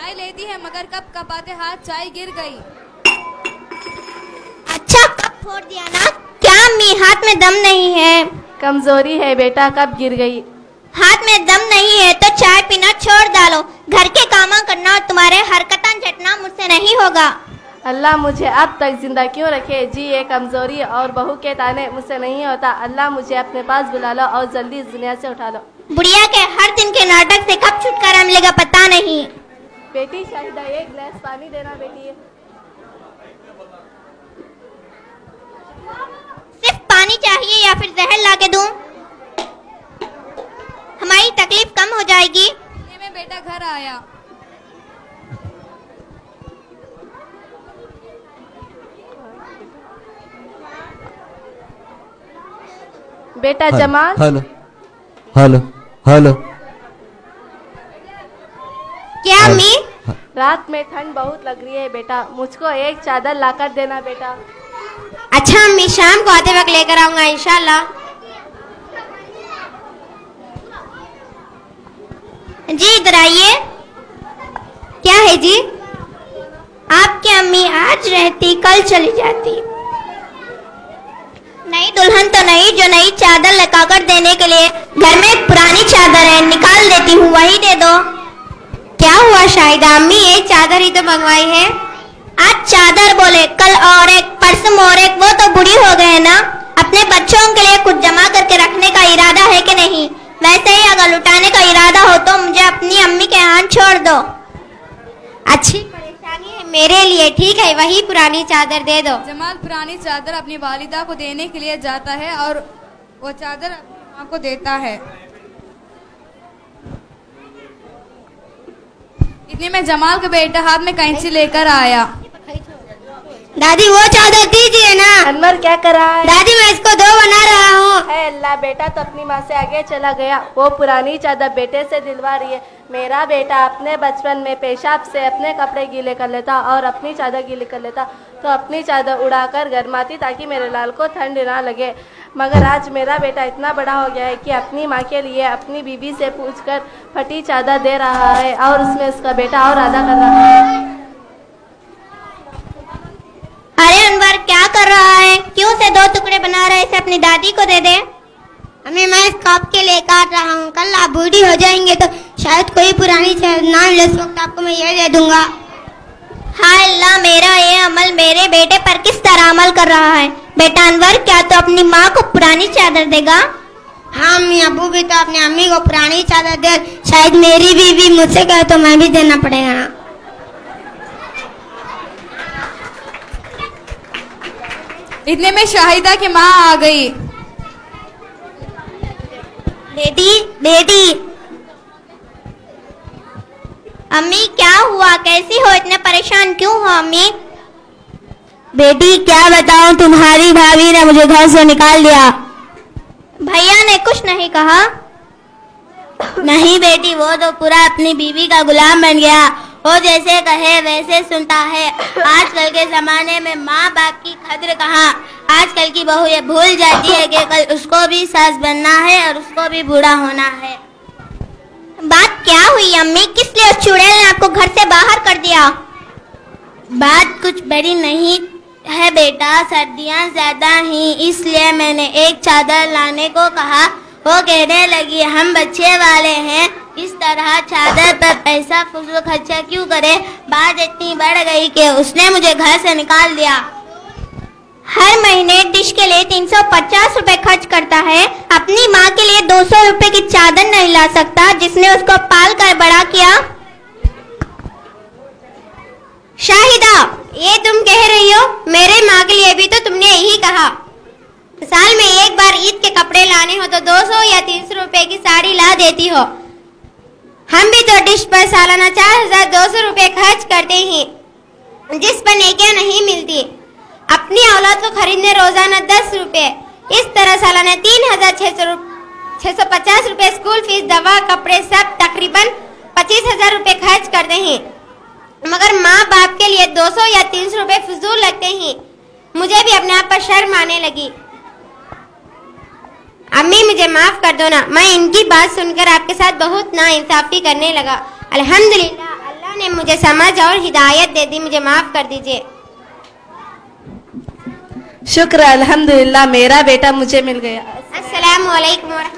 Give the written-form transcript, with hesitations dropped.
चाय लेती है मगर कप कपाते हाथ चाय गिर गई। अच्छा कप फोड़ दिया ना? क्या अम्मी हाथ में दम नहीं है? कमजोरी है बेटा, कब गिर गई। हाथ में दम नहीं है तो चाय पीना छोड़ डालो। घर के काम करना और तुम्हारे हरकतन झटना मुझसे नहीं होगा। अल्लाह मुझे अब तक जिंदा क्यों रखे जी, ये कमजोरी और बहू के ताने मुझसे नहीं होता। अल्लाह मुझे अपने पास बुला लो और जल्दी इस दुनिया से उठा लो। बुढ़िया के हर दिन के नाटक से कब छुटकारा मिलेगा पता नहीं। बेटी शाहिदा एक गिलास पानी देना बेटी। सिर्फ पानी चाहिए या फिर जहर ला के दूं? हमारी तकलीफ कम हो जाएगी। इतने में बेटा घर आया। बेटा जमाल। Hello hello hello. क्या अम्मी? रात में ठंड बहुत लग रही है बेटा, मुझको एक चादर लाकर देना बेटा। अच्छा अम्मी, शाम को आते वक्त लेकर आऊंगा इंशाल्लाह। जी इधर आइए। क्या है जी? आपकी अम्मी आज रहती कल चली जाती। नई दुल्हन तो नहीं जो नई चादर लगाकर देने के लिए घर में एक पुरानी चादर है, निकाल देती हूँ, वही दे दो। क्या हुआ शाहिदा अम्मी, एक चादर ही तो मंगवाई है। आज चादर बोले, कल और एक, परसों और एक, वो तो बूढ़ी हो गए ना। अपने बच्चों के लिए कुछ जमा करके रखने का इरादा है कि नहीं? वैसे ही अगर लुटाने का इरादा हो तो मुझे अपनी अम्मी के हाथ छोड़ दो। अच्छी परेशानी है मेरे लिए, ठीक है वही पुरानी चादर दे दो। जमाल पुरानी चादर अपनी वालिदा को देने के लिए जाता है और वो चादर अपनी माँ को देता है। इतने में जमाल का बेटा हाथ में कैंची लेकर आया। दादी वो चादर दीजिए ना। अनवर क्या कर रहा है? दादी मैं इसको दो बना रहा हूँ। अल्लाह, बेटा तो अपनी माँ से आगे चला गया। वो पुरानी चादर बेटे से दिलवा रही है। मेरा बेटा अपने बचपन में पेशाब से अपने कपड़े गीले कर लेता और अपनी चादर गीली कर लेता तो अपनी चादर उड़ाकर गरमाती ताकि मेरे लाल को ठंड ना लगे। मगर आज मेरा बेटा इतना बड़ा हो गया है कि अपनी माँ के लिए अपनी बीवी से पूछकर फटी चादर दे रहा है और उसमें उसका बेटा और अदा कर रहा है। अरे अनवर क्या कर रहा है? क्यों से दो टुकड़े बना रहा है? इसे अपनी दादी को दे दे। अम्मी मैं इस कप के लिए काट रहा हूँ, कल आप बूढ़ी हो जाएंगे तो शायद कोई पुरानी ना मिले, इस वक्त आपको मैं ये दे दूंगा। हाय अल्लाह, मेरा ये अमल मेरे बेटे पर किस तरह अमल कर रहा है। बेटा अनवर क्या तो अपनी माँ को पुरानी चादर देगा? हाँ अम्मी, अबू भी तो अपनी अम्मी को पुरानी चादर दे। शायद मेरी बीवी मुझसे कहे तो मैं भी देना पड़ेगा ना। इतने में शाहिदा की माँ आ गई। बेटी बेटी। अम्मी क्या हुआ, कैसी हो, इतने परेशान क्यों हो अम्मी? बेटी क्या बताऊं, तुम्हारी भाभी ने मुझे घर से निकाल दिया। भैया ने कुछ नहीं कहा? नहीं बेटी, वो तो पूरा अपनी बीवी का गुलाम बन गया। वो जैसे कहे वैसे सुनता है। आजकल के जमाने में माँ बाप की कद्र कहाँ। आजकल की बहू ये भूल जाती है कि कल उसको भी सास बनना है और उसको भी बूढ़ा होना है। बात क्या हुई अम्मी, किस लिए उस चुड़ैल ने आपको घर से बाहर कर दिया? बात कुछ बड़ी नहीं है बेटा, सर्दियाँ ज्यादा ही इसलिए मैंने एक चादर लाने को कहा। वो कहने लगी हम बच्चे वाले हैं, इस तरह चादर पर पैसा फजूल खर्चा क्यों करे। बात इतनी बढ़ गई कि उसने मुझे घर से निकाल दिया। हर महीने डिश के लिए 350 रुपए खर्च करता है, अपनी माँ के लिए 200 रुपए की चादर नहीं ला सकता जिसने उसको पाल कर बड़ा किया। शाहिदा ये तुम कह रही हो, मेरे माँ के लिए भी तो तुमने यही कहा। साल में एक बार ईद के कपड़े लाने हो तो 200 या 300 रुपए की साड़ी ला देती हो। हम भी तो डिश पर सालाना 4200 रुपए खर्च करते हैं जिस पर नेकियां नहीं मिलती। अपनी औलाद को खरीदने रोजाना 10 रुपए, इस तरह सालाना 3650 रुपए स्कूल फीस, दवा, कपड़े सब तकरीबन 25,000 रुपए खर्च करते हैं। मगर माँ बाप के लिए 200 या 300 रुपए फजूल लगते हैं। मुझे भी अपने आप पर शर्म आने लगी। अम्मी मुझे माफ कर दो ना, मैं इनकी बात सुनकर आपके साथ बहुत नाइंसाफी करने लगा। अल्हम्दुलिल्लाह अल्लाह अल्लाह ने मुझे समझ और हिदायत दे दी, मुझे माफ कर दीजिए। शुक्र अल्हम्दुलिल्लाह, मेरा बेटा मुझे मिल गया। अस्सलामु अलैकुम व रहमतुल्लाह।